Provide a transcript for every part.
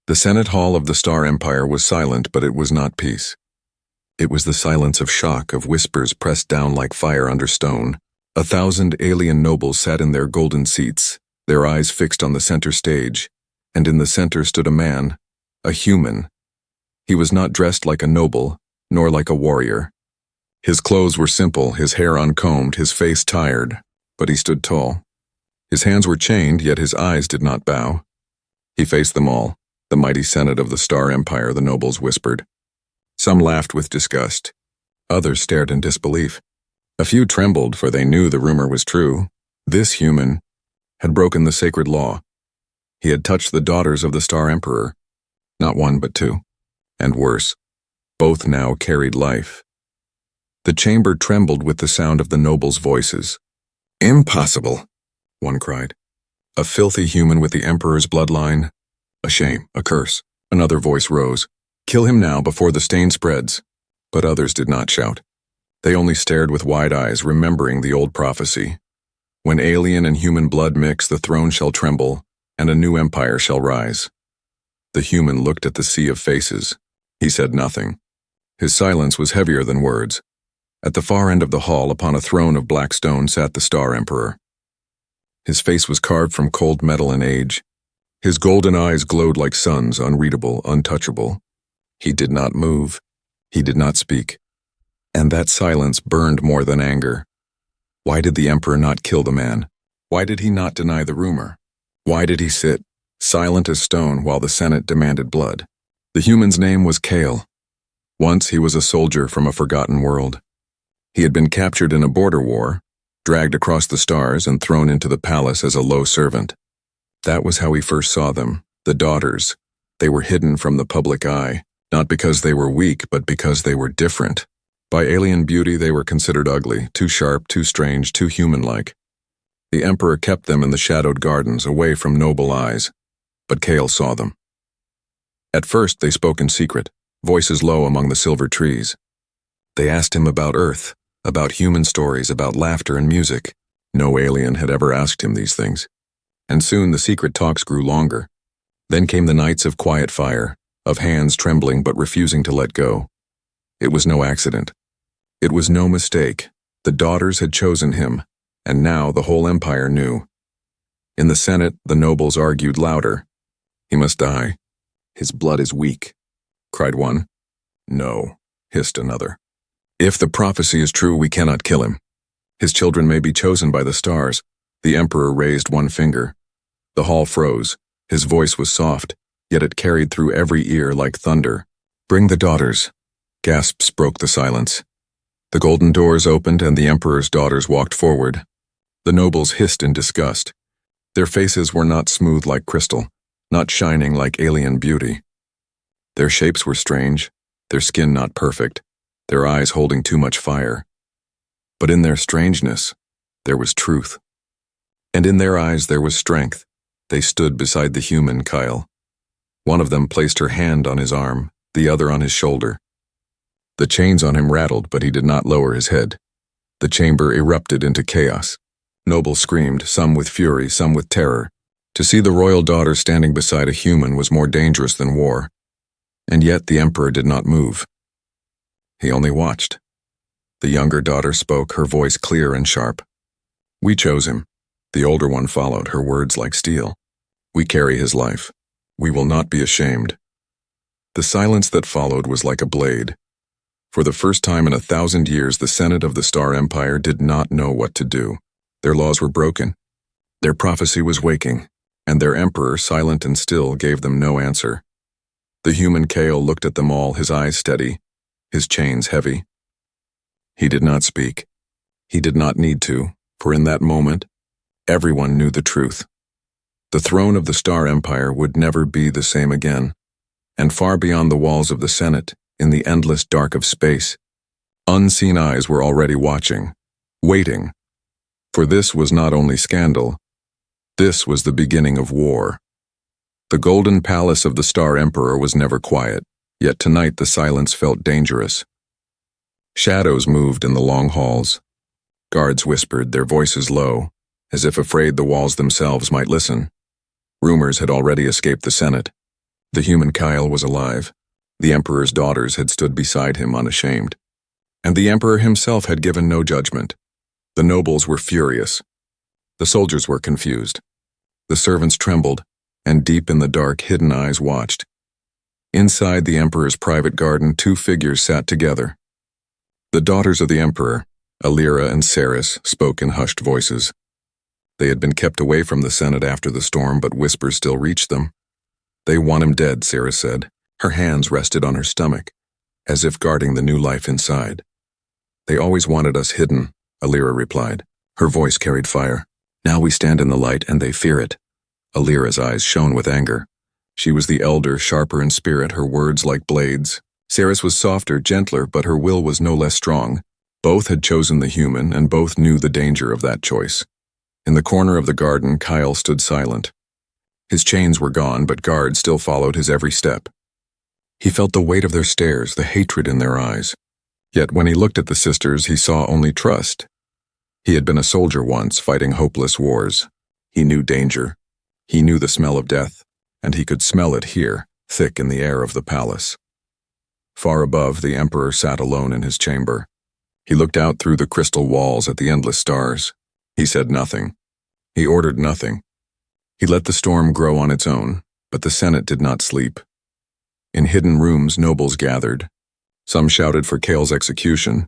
The Senate Hall of the Star Empire was silent, but it was not peace. It was the silence of shock, of whispers pressed down like fire under stone. 1,000 alien nobles sat in their golden seats, their eyes fixed on the center stage, and in the center stood a man, a human. He was not dressed like a noble, nor like a warrior. His clothes were simple, his hair uncombed, his face tired, but he stood tall. His hands were chained, yet his eyes did not bow. He faced them all, the mighty Senate of the Star Empire, the nobles whispered. Some laughed with disgust. Others stared in disbelief. A few trembled, for they knew the rumor was true. This human had broken the sacred law. He had touched the daughters of the Star Emperor. Not one, but two. And worse, both now carried life. The chamber trembled with the sound of the nobles' voices. "Impossible," one cried. "A filthy human with the Emperor's bloodline? A shame, a curse." Another voice rose. "Kill him now before the stain spreads." But others did not shout. They only stared with wide eyes, remembering the old prophecy. When alien and human blood mix, the throne shall tremble, and a new empire shall rise. The human looked at the sea of faces. He said nothing. His silence was heavier than words. At the far end of the hall, upon a throne of black stone, sat the Star Emperor. His face was carved from cold metal and age. His golden eyes glowed like suns, unreadable, untouchable. He did not move. He did not speak. And that silence burned more than anger. Why did the Emperor not kill the man? Why did he not deny the rumor? Why did he sit, silent as stone, while the Senate demanded blood? The human's name was Kale. Once he was a soldier from a forgotten world. He had been captured in a border war, dragged across the stars, and thrown into the palace as a low servant. That was how he first saw them, the daughters. They were hidden from the public eye, not because they were weak, but because they were different. By alien beauty, they were considered ugly, too sharp, too strange, too human-like. The Emperor kept them in the shadowed gardens, away from noble eyes. But Kale saw them. At first, they spoke in secret, voices low among the silver trees. They asked him about Earth, about human stories, about laughter and music. No alien had ever asked him these things. And soon the secret talks grew longer. Then came the nights of quiet fire, of hands trembling but refusing to let go. It was no accident. It was no mistake. The daughters had chosen him, and now the whole empire knew. In the Senate, the nobles argued louder. "He must die. His blood is weak," cried one. "No," hissed another. "If the prophecy is true, we cannot kill him. His children may be chosen by the stars." The Emperor raised one finger. The hall froze. His voice was soft, yet it carried through every ear like thunder. "Bring the daughters." Gasps broke the silence. The golden doors opened and the Emperor's daughters walked forward. The nobles hissed in disgust. Their faces were not smooth like crystal, not shining like alien beauty. Their shapes were strange, their skin not perfect, their eyes holding too much fire. But in their strangeness, there was truth. And in their eyes there was strength. They stood beside the human Kyle. One of them placed her hand on his arm, the other on his shoulder. The chains on him rattled, but he did not lower his head. The chamber erupted into chaos. Nobles screamed, some with fury, some with terror. To see the royal daughter standing beside a human was more dangerous than war. And yet the Emperor did not move. He only watched. The younger daughter spoke, her voice clear and sharp. "We chose him." The older one followed, her words like steel. "We carry his life. We will not be ashamed." The silence that followed was like a blade. For the first time in 1,000 years, the Senate of the Star Empire did not know what to do. Their laws were broken. Their prophecy was waking, and their Emperor, silent and still, gave them no answer. The human Kale looked at them all, his eyes steady, his chains heavy. He did not speak. He did not need to, for in that moment, everyone knew the truth. The throne of the Star Empire would never be the same again, and far beyond the walls of the Senate, in the endless dark of space, unseen eyes were already watching, waiting. For this was not only scandal, this was the beginning of war. The golden palace of the Star Emperor was never quiet, yet tonight the silence felt dangerous. Shadows moved in the long halls. Guards whispered, their voices low, as if afraid the walls themselves might listen. Rumors had already escaped the Senate. The human Kyle was alive. The Emperor's daughters had stood beside him unashamed. And the Emperor himself had given no judgment. The nobles were furious. The soldiers were confused. The servants trembled, and deep in the dark, hidden eyes watched. Inside the Emperor's private garden, two figures sat together. The daughters of the Emperor, Alira and Ceres, spoke in hushed voices. They had been kept away from the Senate after the storm, but whispers still reached them. "They want him dead," Ceres said. Her hands rested on her stomach, as if guarding the new life inside. "They always wanted us hidden," Alira replied. Her voice carried fire. "Now we stand in the light and they fear it." Alira's eyes shone with anger. She was the elder, sharper in spirit, her words like blades. Ceres was softer, gentler, but her will was no less strong. Both had chosen the human, and both knew the danger of that choice. In the corner of the garden, Kyle stood silent. His chains were gone, but guards still followed his every step. He felt the weight of their stares, the hatred in their eyes. Yet when he looked at the sisters, he saw only trust. He had been a soldier once, fighting hopeless wars. He knew danger. He knew the smell of death, and he could smell it here, thick in the air of the palace. Far above, the Emperor sat alone in his chamber. He looked out through the crystal walls at the endless stars. He said nothing. He ordered nothing. He let the storm grow on its own, but the Senate did not sleep. In hidden rooms, nobles gathered. Some shouted for Kale's execution.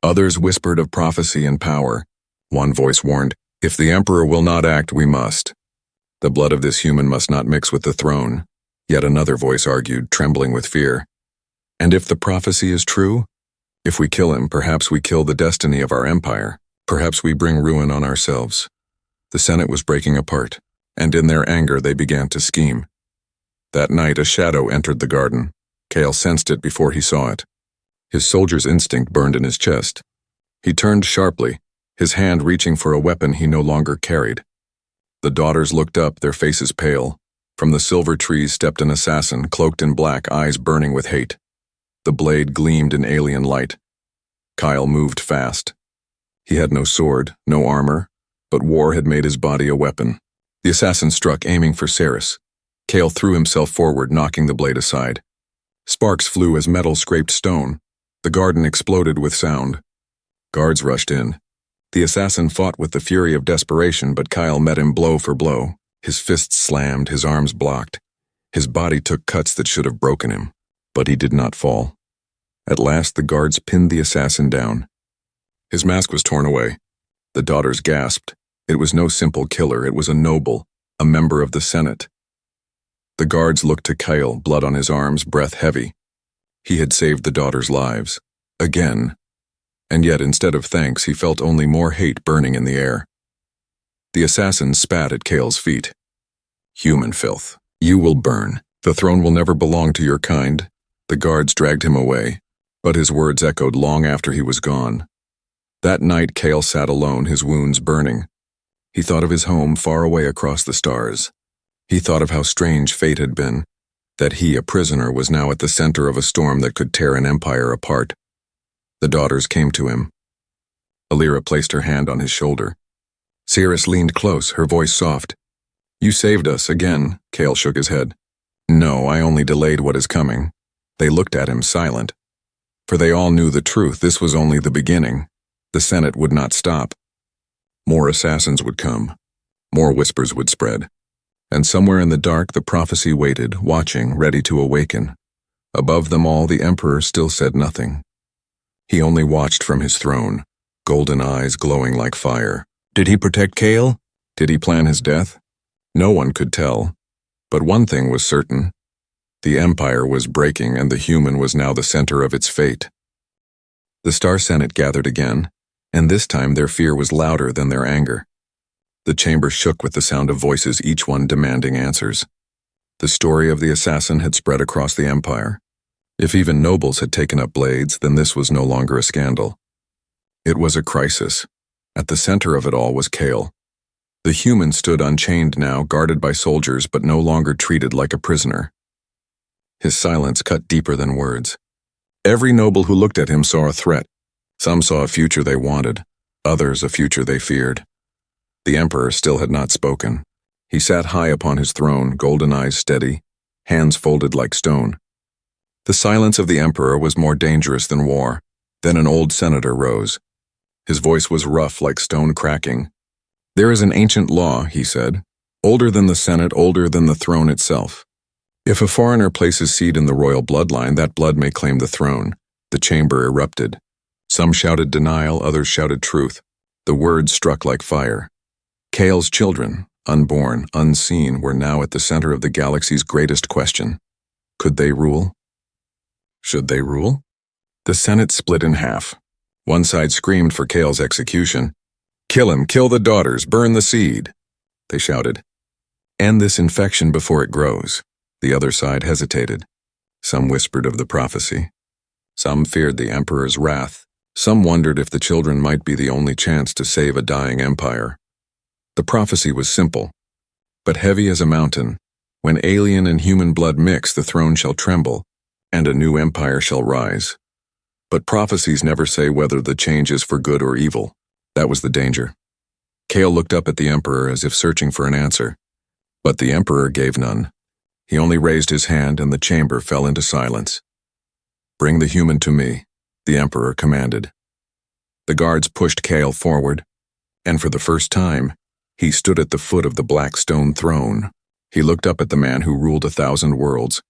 Others whispered of prophecy and power. One voice warned, "If the Emperor will not act, we must. The blood of this human must not mix with the throne." Yet another voice argued, trembling with fear. "And if the prophecy is true? If we kill him, perhaps we kill the destiny of our empire. Perhaps we bring ruin on ourselves." The Senate was breaking apart, and in their anger they began to scheme. That night a shadow entered the garden. Kale sensed it before he saw it. His soldier's instinct burned in his chest. He turned sharply, his hand reaching for a weapon he no longer carried. The daughters looked up, their faces pale. From the silver trees stepped an assassin, cloaked in black, eyes burning with hate. The blade gleamed in alien light. Kyle moved fast. He had no sword, no armor, but war had made his body a weapon. The assassin struck, aiming for Ceres. Kale threw himself forward, knocking the blade aside. Sparks flew as metal scraped stone. The garden exploded with sound. Guards rushed in. The assassin fought with the fury of desperation, but Kyle met him blow for blow. His fists slammed, his arms blocked. His body took cuts that should have broken him, but he did not fall. At last the guards pinned the assassin down. His mask was torn away. The daughters gasped. It was no simple killer, it was a noble, a member of the Senate. The guards looked to Kyle, blood on his arms, breath heavy. He had saved the daughters' lives. Again. And yet, instead of thanks, he felt only more hate burning in the air. The assassin spat at Kale's feet. "Human filth. You will burn. The throne will never belong to your kind." The guards dragged him away, but his words echoed long after he was gone. That night, Kale sat alone, his wounds burning. He thought of his home far away across the stars. He thought of how strange fate had been, that he, a prisoner, was now at the center of a storm that could tear an empire apart. The daughters came to him. Alira placed her hand on his shoulder. Ceres leaned close, her voice soft. "You saved us again," Kale shook his head. "No, I only delayed what is coming." They looked at him, silent. For they all knew the truth, this was only the beginning. The Senate would not stop. More assassins would come. More whispers would spread. And somewhere in the dark the prophecy waited, watching, ready to awaken. Above them all, the Emperor still said nothing. He only watched from his throne, golden eyes glowing like fire. Did he protect Kale? Did he plan his death? No one could tell. But one thing was certain. The Empire was breaking, and the human was now the center of its fate. The Star Senate gathered again, and this time their fear was louder than their anger. The chamber shook with the sound of voices, each one demanding answers. The story of the assassin had spread across the empire. If even nobles had taken up blades, then this was no longer a scandal. It was a crisis. At the center of it all was Kale. The human stood unchained now, guarded by soldiers, but no longer treated like a prisoner. His silence cut deeper than words. Every noble who looked at him saw a threat. Some saw a future they wanted, others a future they feared. The Emperor still had not spoken. He sat high upon his throne, golden eyes steady, hands folded like stone. The silence of the emperor was more dangerous than war. Then an old senator rose. His voice was rough like stone cracking. "There is an ancient law," he said, "older than the Senate, older than the throne itself. If a foreigner places seed in the royal bloodline, that blood may claim the throne." The chamber erupted. Some shouted denial, others shouted truth. The words struck like fire. Kale's children, unborn, unseen, were now at the center of the galaxy's greatest question. Could they rule? Should they rule? The Senate split in half. One side screamed for Kale's execution. "Kill him, kill the daughters, burn the seed," they shouted. "End this infection before it grows." The other side hesitated. Some whispered of the prophecy. Some feared the emperor's wrath. Some wondered if the children might be the only chance to save a dying empire. The prophecy was simple, but heavy as a mountain. When alien and human blood mix, the throne shall tremble, and a new empire shall rise. But prophecies never say whether the change is for good or evil. That was the danger. Kale looked up at the emperor as if searching for an answer. But the emperor gave none. He only raised his hand and the chamber fell into silence. "Bring the human to me," the emperor commanded. The guards pushed Kale forward, and for the first time, he stood at the foot of the black stone throne. He looked up at the man who ruled 1,000 worlds.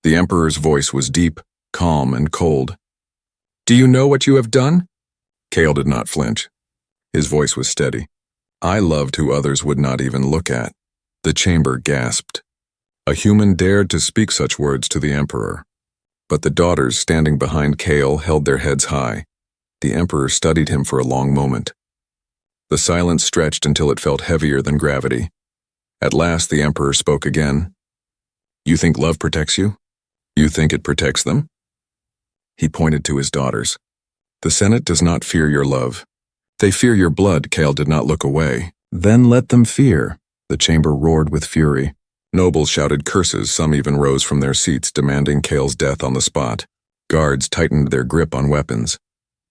The emperor's voice was deep, calm, and cold. "Do you know what you have done?" Kale did not flinch. His voice was steady. "I loved who others would not even look at." The chamber gasped. A human dared to speak such words to the emperor. But the daughters standing behind Kale held their heads high. The emperor studied him for a long moment. The silence stretched until it felt heavier than gravity. At last the emperor spoke again. "You think love protects you? You think it protects them?" He pointed to his daughters. "The Senate does not fear your love. They fear your blood." Kale did not look away. "Then let them fear." The chamber roared with fury. Nobles shouted curses, some even rose from their seats demanding Kale's death on the spot. Guards tightened their grip on weapons.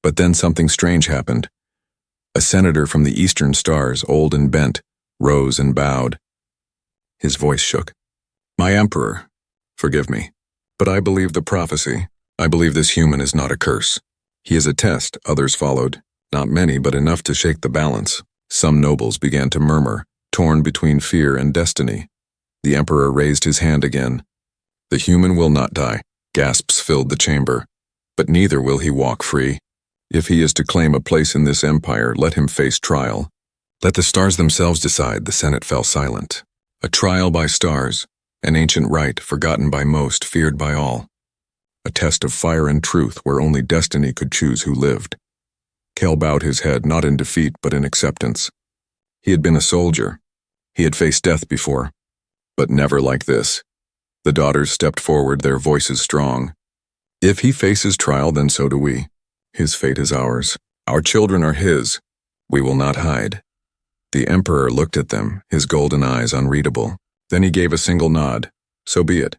But then something strange happened. A senator from the eastern stars, old and bent, rose and bowed. His voice shook. "My emperor, forgive me, but I believe the prophecy. I believe this human is not a curse. He is a test." Others followed, not many, but enough to shake the balance. Some nobles began to murmur, torn between fear and destiny. The emperor raised his hand again. "The human will not die." Gasps filled the chamber. "But neither will he walk free. If he is to claim a place in this empire, let him face trial. Let the stars themselves decide." The Senate fell silent. A trial by stars, an ancient rite forgotten by most, feared by all. A test of fire and truth where only destiny could choose who lived. Kale bowed his head, not in defeat but in acceptance. He had been a soldier. He had faced death before. But never like this. The daughters stepped forward, their voices strong. "If he faces trial, then so do we. His fate is ours. Our children are his. We will not hide." The emperor looked at them, his golden eyes unreadable. Then he gave a single nod. "So be it."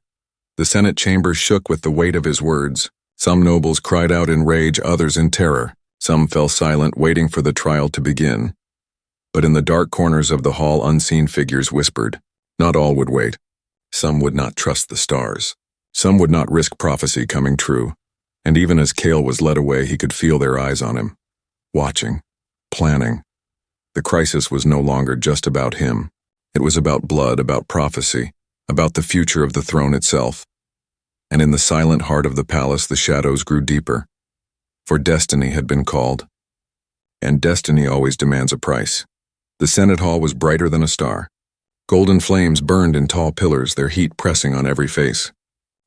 The Senate chamber shook with the weight of his words. Some nobles cried out in rage, others in terror. Some fell silent, waiting for the trial to begin. But in the dark corners of the hall, unseen figures whispered. Not all would wait. Some would not trust the stars. Some would not risk prophecy coming true. And even as Kale was led away, he could feel their eyes on him. Watching. Planning. The crisis was no longer just about him. It was about blood, about prophecy, about the future of the throne itself. And in the silent heart of the palace, the shadows grew deeper. For destiny had been called. And destiny always demands a price. The Senate hall was brighter than a star. Golden flames burned in tall pillars, their heat pressing on every face.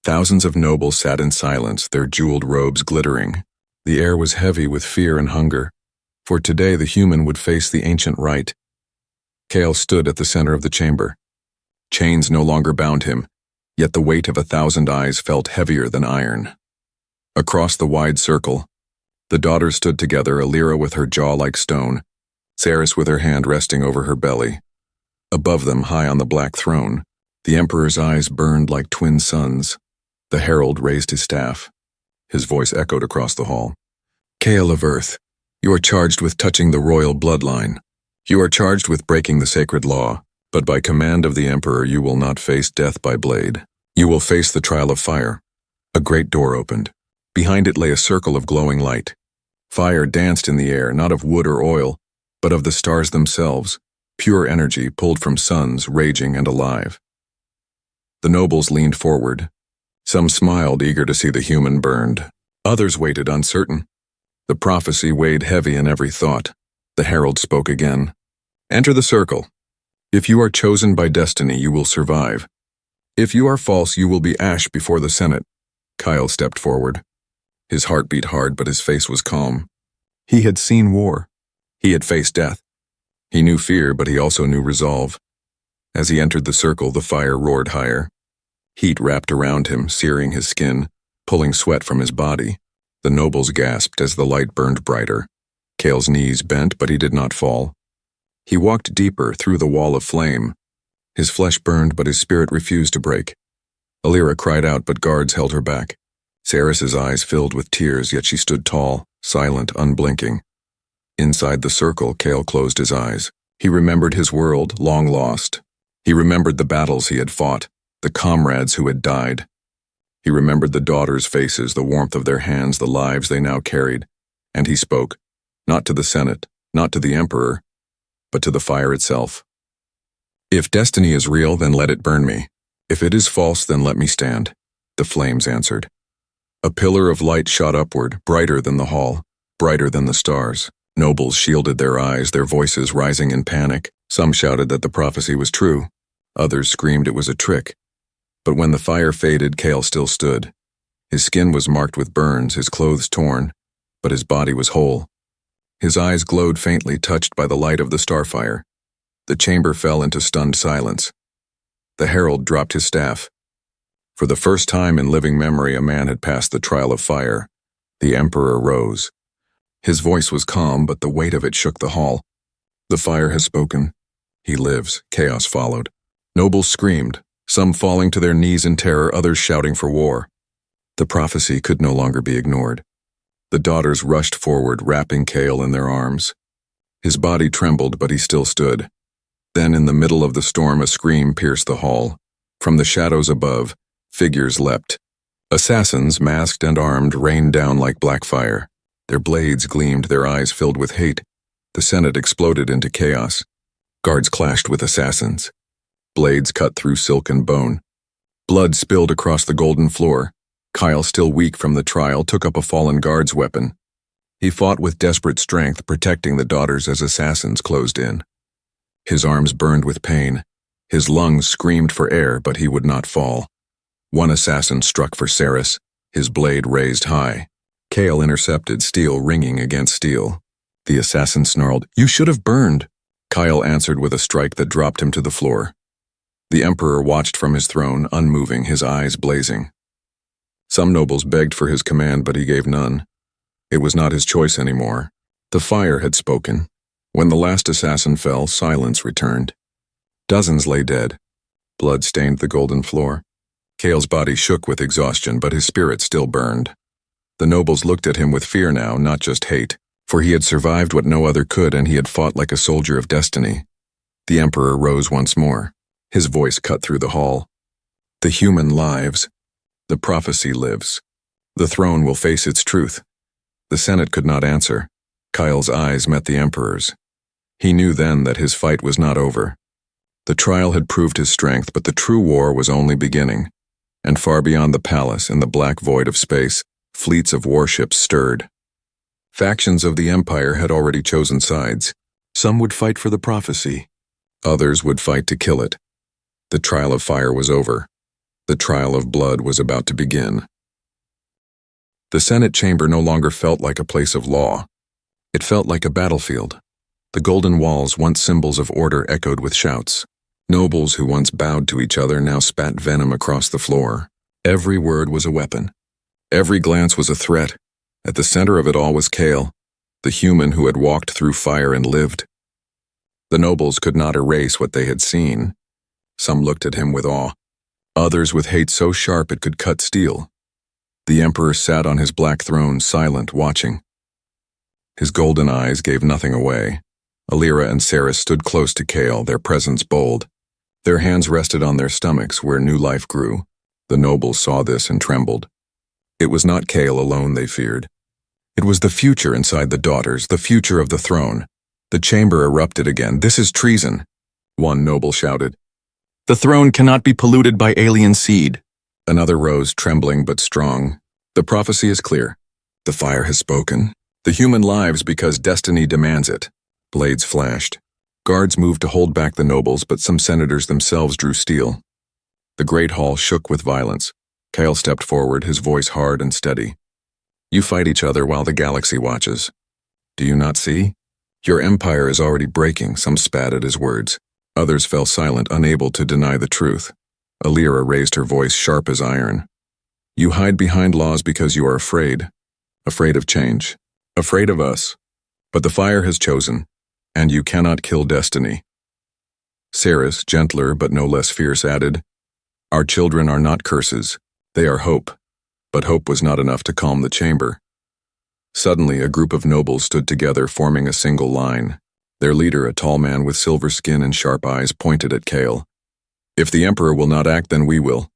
Thousands of nobles sat in silence, their jeweled robes glittering. The air was heavy with fear and hunger, for today the human would face the ancient rite. Kale stood at the center of the chamber. Chains no longer bound him, yet the weight of 1,000 eyes felt heavier than iron. Across the wide circle, the daughters stood together, Alira with her jaw like stone, Saris with her hand resting over her belly. Above them, high on the black throne, the emperor's eyes burned like twin suns. The herald raised his staff. His voice echoed across the hall. "Kale of Earth, you are charged with touching the royal bloodline. You are charged with breaking the sacred law, but by command of the emperor you will not face death by blade. You will face the trial of fire. A great door opened. Behind it lay a circle of glowing light. Fire danced in the air, not of wood or oil, but of the stars themselves, pure energy pulled from suns raging and alive. The nobles leaned forward. Some smiled, eager to see the human burned. Others waited, uncertain. The prophecy weighed heavy in every thought. The herald spoke again. Enter the circle. If you are chosen by destiny, you will survive. If you are false, you will be ash before the Senate. Kyle stepped forward. His heart beat hard, but his face was calm. He had seen war. He had faced death. He knew fear, but he also knew resolve. As he entered the circle, the fire roared higher. Heat wrapped around him, searing his skin, pulling sweat from his body. The nobles gasped as the light burned brighter. Kale's knees bent, but he did not fall. He walked deeper through the wall of flame. His flesh burned, but his spirit refused to break. Alira cried out, but guards held her back. Saris's eyes filled with tears, yet she stood tall, silent, unblinking. Inside the circle, Kale closed his eyes. He remembered his world, long lost. He remembered the battles he had fought, the comrades who had died. He remembered the daughters' faces, the warmth of their hands, the lives they now carried. And he spoke, not to the Senate, not to the Emperor, but to the fire itself. If destiny is real, then let it burn me. If it is false, then let me stand. The flames answered. A pillar of light shot upward, brighter than the hall, brighter than the stars. Nobles shielded their eyes, their voices rising in panic. Some shouted that the prophecy was true. Others screamed it was a trick. But when the fire faded, Kale still stood. His skin was marked with burns, his clothes torn, but his body was whole. His eyes glowed faintly, touched by the light of the starfire. The chamber fell into stunned silence. The herald dropped his staff. For the first time in living memory, a man had passed the trial of fire. The Emperor rose. His voice was calm, but the weight of it shook the hall. The fire has spoken. He lives. Chaos followed. Nobles screamed, some falling to their knees in terror, others shouting for war. The prophecy could no longer be ignored. The daughters rushed forward, wrapping Kale in their arms. His body trembled, but he still stood. Then, in the middle of the storm, a scream pierced the hall. From the shadows above, figures leapt. Assassins, masked and armed, rained down like black fire. Their blades gleamed, their eyes filled with hate. The Senate exploded into chaos. Guards clashed with assassins. Blades cut through silk and bone. Blood spilled across the golden floor. Kyle, still weak from the trial, took up a fallen guard's weapon. He fought with desperate strength, protecting the daughters as assassins closed in. His arms burned with pain. His lungs screamed for air, but he would not fall. One assassin struck for Saris, his blade raised high. Kale intercepted, steel ringing against steel. The assassin snarled, "You should have burned." Kyle answered with a strike that dropped him to the floor. The Emperor watched from his throne, unmoving, his eyes blazing. Some nobles begged for his command, but he gave none. It was not his choice anymore. The fire had spoken. When the last assassin fell, silence returned. Dozens lay dead. Blood stained the golden floor. Kale's body shook with exhaustion, but his spirit still burned. The nobles looked at him with fear now, not just hate, for he had survived what no other could, and he had fought like a soldier of destiny. The Emperor rose once more. His voice cut through the hall. The human lives. The prophecy lives. The throne will face its truth. The Senate could not answer. Kyle's eyes met the Emperor's. He knew then that his fight was not over. The trial had proved his strength, but the true war was only beginning. And far beyond the palace, in the black void of space, fleets of warships stirred. Factions of the Empire had already chosen sides. Some would fight for the prophecy. Others would fight to kill it. The trial of fire was over. The trial of blood was about to begin. The Senate chamber no longer felt like a place of law. It felt like a battlefield. The golden walls, once symbols of order, echoed with shouts. Nobles who once bowed to each other now spat venom across the floor. Every word was a weapon. Every glance was a threat. At the center of it all was Kale, the human who had walked through fire and lived. The nobles could not erase what they had seen. Some looked at him with awe. Others with hate so sharp it could cut steel. The Emperor sat on his black throne, silent, watching. His golden eyes gave nothing away. Alira and Saris stood close to Kale, their presence bold. Their hands rested on their stomachs where new life grew. The nobles saw this and trembled. It was not Kale alone they feared. It was the future inside the daughters, the future of the throne. The chamber erupted again. "This is treason," one noble shouted. "The throne cannot be polluted by alien seed." Another rose, trembling but strong. "The prophecy is clear. The fire has spoken. The human lives because destiny demands it." Blades flashed. Guards moved to hold back the nobles, but some senators themselves drew steel. The great hall shook with violence. Kale stepped forward, his voice hard and steady. "You fight each other while the galaxy watches. Do you not see? Your empire is already breaking." Some spat at his words. Others fell silent, unable to deny the truth. Alira raised her voice sharp as iron. "You hide behind laws because you are afraid. Afraid of change. Afraid of us. But the fire has chosen, and you cannot kill destiny." Ceres, gentler but no less fierce, added, "Our children are not curses. They are hope." But hope was not enough to calm the chamber. Suddenly, a group of nobles stood together, forming a single line. Their leader, a tall man with silver skin and sharp eyes, pointed at Kale. "If the emperor will not act, then we will.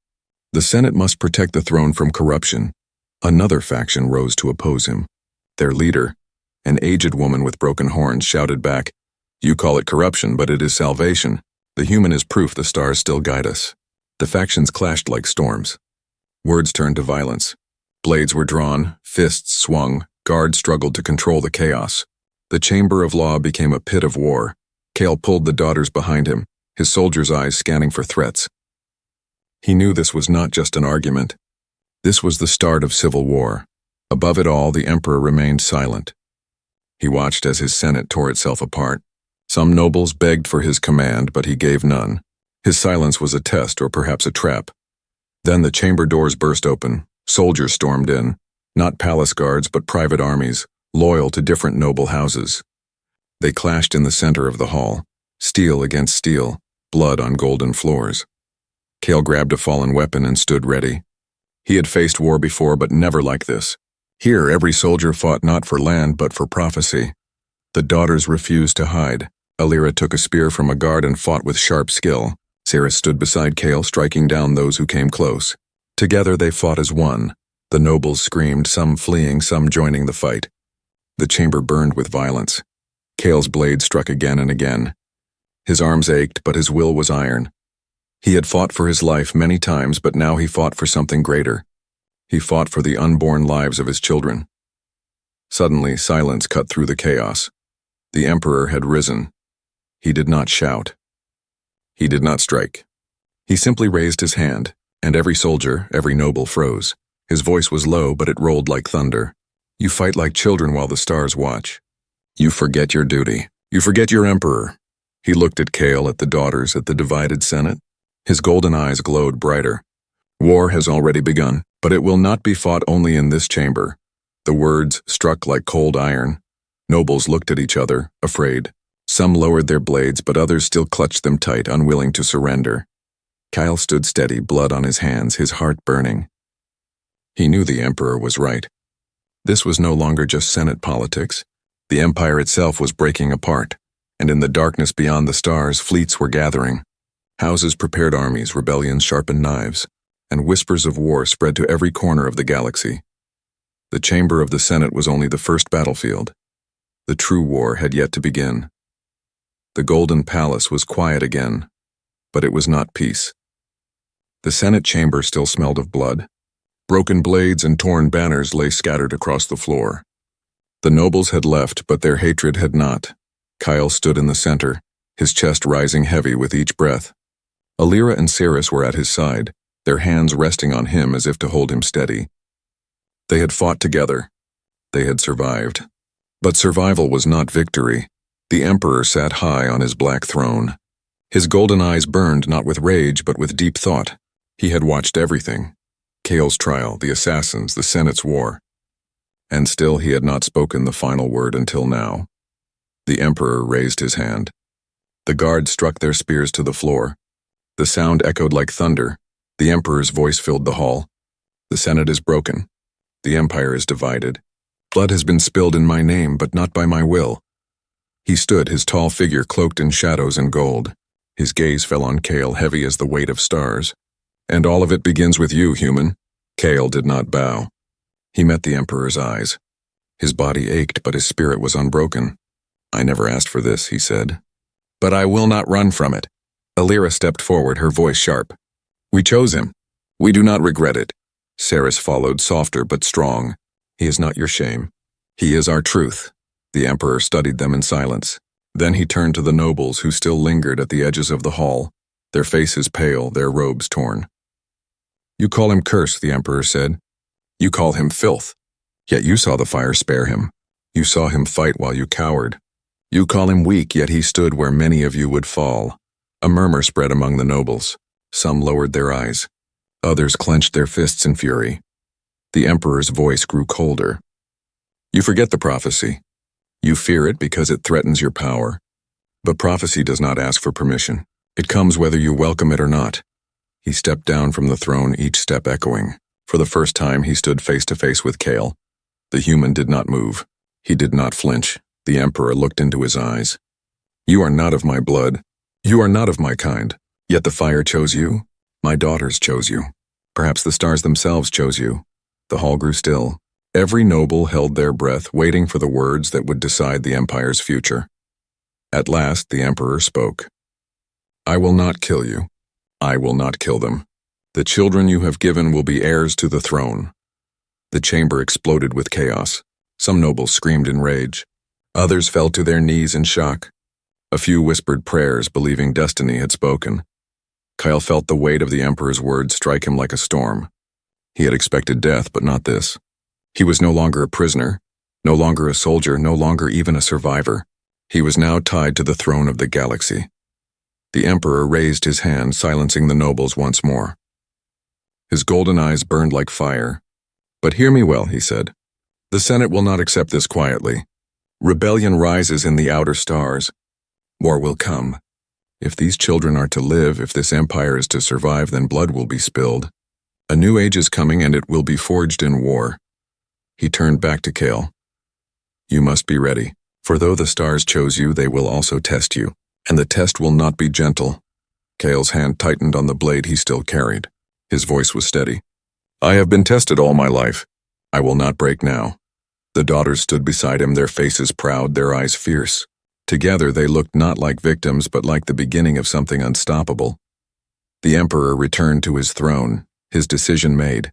The Senate must protect the throne from corruption." Another faction rose to oppose him. Their leader, an aged woman with broken horns, shouted back, "You call it corruption, but it is salvation. The human is proof the stars still guide us." The factions clashed like storms. Words turned to violence. Blades were drawn, fists swung, guards struggled to control the chaos. The chamber of law became a pit of war. Kale pulled the daughters behind him, his soldiers' eyes scanning for threats. He knew this was not just an argument. This was the start of civil war. Above it all, the emperor remained silent. He watched as his senate tore itself apart. Some nobles begged for his command, but he gave none. His silence was a test, or perhaps a trap. Then the chamber doors burst open. Soldiers stormed in, not palace guards but private armies, loyal to different noble houses. They clashed in the center of the hall, steel against steel, blood on golden floors. Kale grabbed a fallen weapon and stood ready. He had faced war before, but never like this. Here, every soldier fought not for land but for prophecy. The daughters refused to hide. Alira took a spear from a guard and fought with sharp skill. Ceres stood beside Kale, striking down those who came close. Together they fought as one. The nobles screamed, some fleeing, some joining the fight. The chamber burned with violence. Kale's blade struck again and again. His arms ached, but his will was iron. He had fought for his life many times, but now he fought for something greater. He fought for the unborn lives of his children. Suddenly, silence cut through the chaos. The emperor had risen. He did not shout. He did not strike. He simply raised his hand, and every soldier, every noble froze. His voice was low, but it rolled like thunder. "You fight like children while the stars watch. You forget your duty. You forget your emperor." He looked at Kale, at the daughters, at the divided Senate. His golden eyes glowed brighter. "War has already begun, but it will not be fought only in this chamber." The words struck like cold iron. Nobles looked at each other, afraid. Some lowered their blades, but others still clutched them tight, unwilling to surrender. Kyle stood steady, blood on his hands, his heart burning. He knew the emperor was right. This was no longer just Senate politics. The empire itself was breaking apart, and in the darkness beyond the stars, fleets were gathering. Houses prepared armies, rebellions sharpened knives, and whispers of war spread to every corner of the galaxy. The chamber of the Senate was only the first battlefield. The true war had yet to begin. The Golden Palace was quiet again, but it was not peace. The Senate chamber still smelled of blood. Broken blades and torn banners lay scattered across the floor. The nobles had left, but their hatred had not. Kyle stood in the center, his chest rising heavy with each breath. Alira and Ceres were at his side, their hands resting on him as if to hold him steady. They had fought together. They had survived. But survival was not victory. The emperor sat high on his black throne. His golden eyes burned not with rage but with deep thought. He had watched everything. Kale's trial, the assassins, the Senate's war. And still he had not spoken the final word until now. The emperor raised his hand. The guards struck their spears to the floor. The sound echoed like thunder. The emperor's voice filled the hall. "The Senate is broken. The empire is divided. Blood has been spilled in my name, but not by my will." He stood, his tall figure cloaked in shadows and gold. His gaze fell on Kale, heavy as the weight of stars. And all of it begins with you, human. Kale did not bow. He met the Emperor's eyes. His body ached, but his spirit was unbroken. I never asked for this, he said. But I will not run from it. Alira stepped forward, her voice sharp. We chose him. We do not regret it. Saris followed, softer but strong. He is not your shame. He is our truth. The Emperor studied them in silence. Then he turned to the nobles who still lingered at the edges of the hall, their faces pale, their robes torn. You call him curse, the Emperor said. You call him filth. Yet you saw the fire spare him. You saw him fight while you cowered. You call him weak, yet he stood where many of you would fall. A murmur spread among the nobles. Some lowered their eyes. Others clenched their fists in fury. The Emperor's voice grew colder. You forget the prophecy. You fear it because it threatens your power. But prophecy does not ask for permission. It comes whether you welcome it or not. He stepped down from the throne, each step echoing. For the first time, he stood face to face with Kale. The human did not move. He did not flinch. The Emperor looked into his eyes. You are not of my blood. You are not of my kind. Yet the fire chose you. My daughters chose you. Perhaps the stars themselves chose you. The hall grew still. Every noble held their breath, waiting for the words that would decide the Empire's future. At last, the Emperor spoke. I will not kill you. I will not kill them. The children you have given will be heirs to the throne. The chamber exploded with chaos. Some nobles screamed in rage. Others fell to their knees in shock. A few whispered prayers, believing destiny had spoken. Kyle felt the weight of the Emperor's words strike him like a storm. He had expected death, but not this. He was no longer a prisoner, no longer a soldier, no longer even a survivor. He was now tied to the throne of the galaxy. The Emperor raised his hand, silencing the nobles once more. His golden eyes burned like fire. But hear me well, he said. The Senate will not accept this quietly. Rebellion rises in the outer stars. War will come. If these children are to live, if this empire is to survive, then blood will be spilled. A new age is coming, and it will be forged in war. He turned back to Kale. You must be ready, for though the stars chose you, they will also test you, and the test will not be gentle. Kale's hand tightened on the blade he still carried. His voice was steady. I have been tested all my life. I will not break now. The daughters stood beside him, their faces proud, their eyes fierce. Together they looked not like victims, but like the beginning of something unstoppable. The Emperor returned to his throne, his decision made.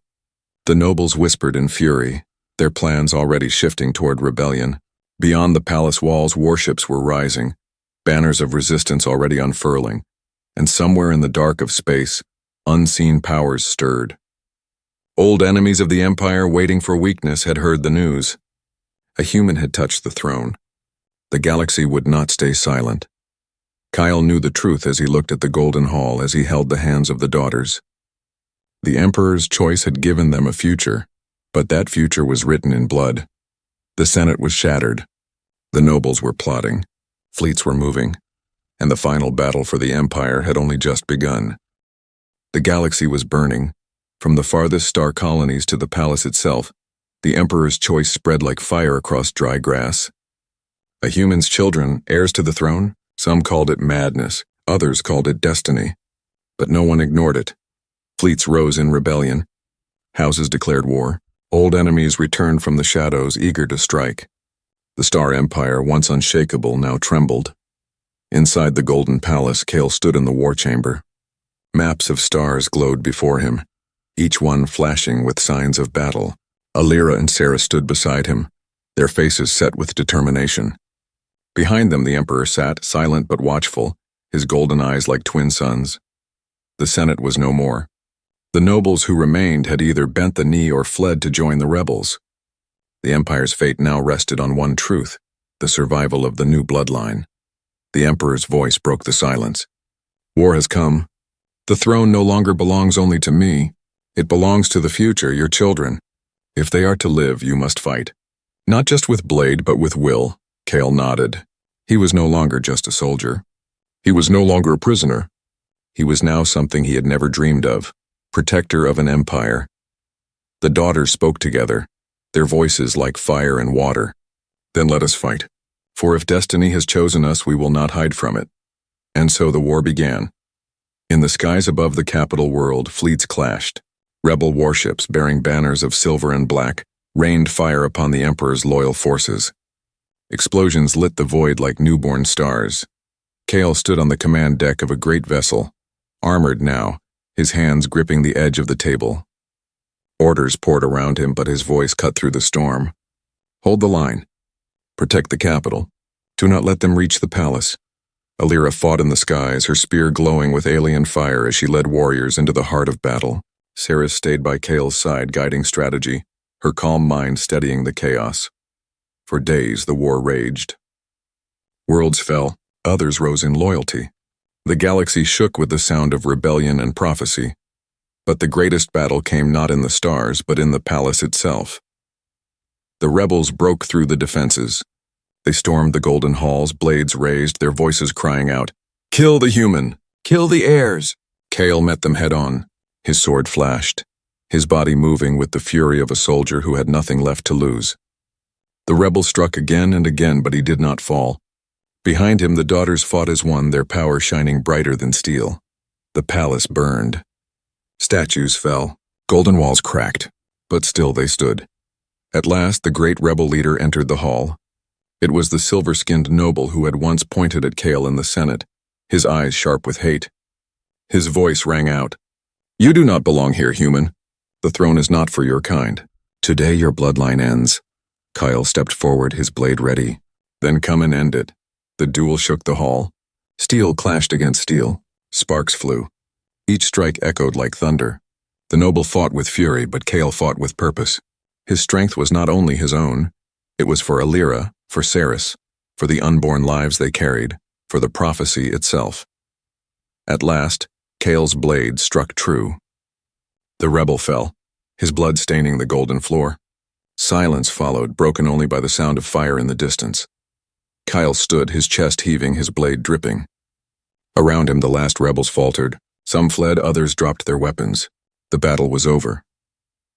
The nobles whispered in fury, their plans already shifting toward rebellion. Beyond the palace walls, warships were rising, banners of resistance already unfurling, and somewhere in the dark of space, unseen powers stirred. Old enemies of the Empire waiting for weakness had heard the news. A human had touched the throne. The galaxy would not stay silent. Kyle knew the truth as he looked at the golden hall, as he held the hands of the daughters. The Emperor's choice had given them a future, but that future was written in blood. The Senate was shattered. The nobles were plotting. Fleets were moving. And the final battle for the Empire had only just begun. The galaxy was burning. From the farthest star colonies to the palace itself, the Emperor's choice spread like fire across dry grass. A human's children, heirs to the throne? Some called it madness, others called it destiny. But no one ignored it. Fleets rose in rebellion. Houses declared war. Old enemies returned from the shadows, eager to strike. The Star Empire, once unshakable, now trembled. Inside the Golden Palace, Kale stood in the war chamber. Maps of stars glowed before him, each one flashing with signs of battle. Alira and Sarah stood beside him, their faces set with determination. Behind them the Emperor sat, silent but watchful, his golden eyes like twin suns. The Senate was no more. The nobles who remained had either bent the knee or fled to join the rebels. The Empire's fate now rested on one truth, the survival of the new bloodline. The Emperor's voice broke the silence. War has come. The throne no longer belongs only to me. It belongs to the future, your children. If they are to live, you must fight. Not just with blade, but with will. Kale nodded. He was no longer just a soldier. He was no longer a prisoner. He was now something he had never dreamed of, protector of an empire. The daughters spoke together, their voices like fire and water. Then let us fight. For if destiny has chosen us, we will not hide from it. And so the war began. In the skies above the capital world, fleets clashed. Rebel warships bearing banners of silver and black rained fire upon the Emperor's loyal forces. Explosions lit the void like newborn stars. Kale stood on the command deck of a great vessel, armored now, his hands gripping the edge of the table. Orders poured around him, but his voice cut through the storm. Hold the line. Protect the capital. Do not let them reach the palace. Alira fought in the skies, her spear glowing with alien fire as she led warriors into the heart of battle. Saris stayed by Kale's side, guiding strategy, her calm mind steadying the chaos. For days, the war raged. Worlds fell, others rose in loyalty. The galaxy shook with the sound of rebellion and prophecy. But the greatest battle came not in the stars, but in the palace itself. The rebels broke through the defenses. They stormed the golden halls, blades raised, their voices crying out, "Kill the human! Kill the heirs!" Kale met them head-on. His sword flashed, his body moving with the fury of a soldier who had nothing left to lose. The rebel struck again and again, but he did not fall. Behind him, the daughters fought as one, their power shining brighter than steel. The palace burned. Statues fell, golden walls cracked, but still they stood. At last, the great rebel leader entered the hall. It was the silver-skinned noble who had once pointed at Kale in the Senate, his eyes sharp with hate. His voice rang out, "You do not belong here, human. The throne is not for your kind. Today your bloodline ends." Kyle stepped forward, his blade ready. "Then come and end it." The duel shook the hall. Steel clashed against steel. Sparks flew. Each strike echoed like thunder. The noble fought with fury, but Kale fought with purpose. His strength was not only his own. It was for Alira, for Saris, for the unborn lives they carried, for the prophecy itself. At last, Kale's blade struck true. The rebel fell, his blood staining the golden floor. Silence followed, broken only by the sound of fire in the distance. Kyle stood, his chest heaving, his blade dripping. Around him, the last rebels faltered. Some fled, others dropped their weapons. The battle was over.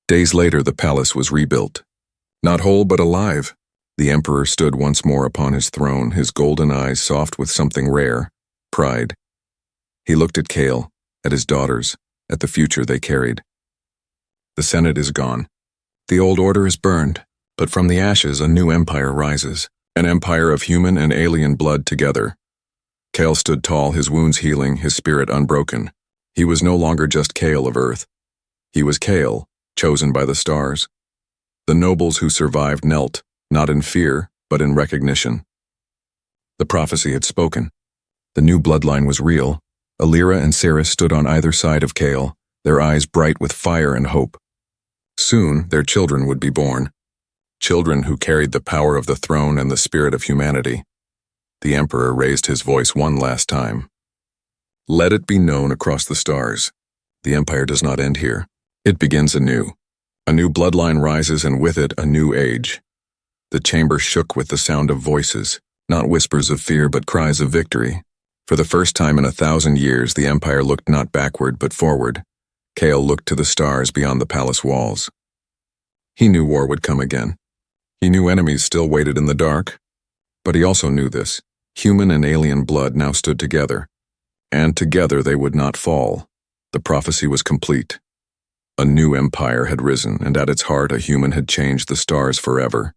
Days later, the palace was rebuilt. Not whole, but alive. The Emperor stood once more upon his throne, his golden eyes soft with something rare, pride. He looked at Kale, at his daughters, at the future they carried. The Senate is gone. The old order is burned, but from the ashes a new empire rises, an empire of human and alien blood together. Kale stood tall, his wounds healing, his spirit unbroken. He was no longer just Kale of Earth. He was Kale, chosen by the stars. The nobles who survived knelt, not in fear, but in recognition. The prophecy had spoken. The new bloodline was real. Alira and Saris stood on either side of Kale, their eyes bright with fire and hope. Soon, their children would be born. Children who carried the power of the throne and the spirit of humanity. The Emperor raised his voice one last time. "Let it be known across the stars. The Empire does not end here. It begins anew. A new bloodline rises, and with it, a new age." The chamber shook with the sound of voices, not whispers of fear, but cries of victory. For the first time in 1,000 years, the Empire looked not backward, but forward. Kale looked to the stars beyond the palace walls. He knew war would come again. He knew enemies still waited in the dark. But he also knew this. Human and alien blood now stood together. And together they would not fall. The prophecy was complete. A new empire had risen, and at its heart a human had changed the stars forever.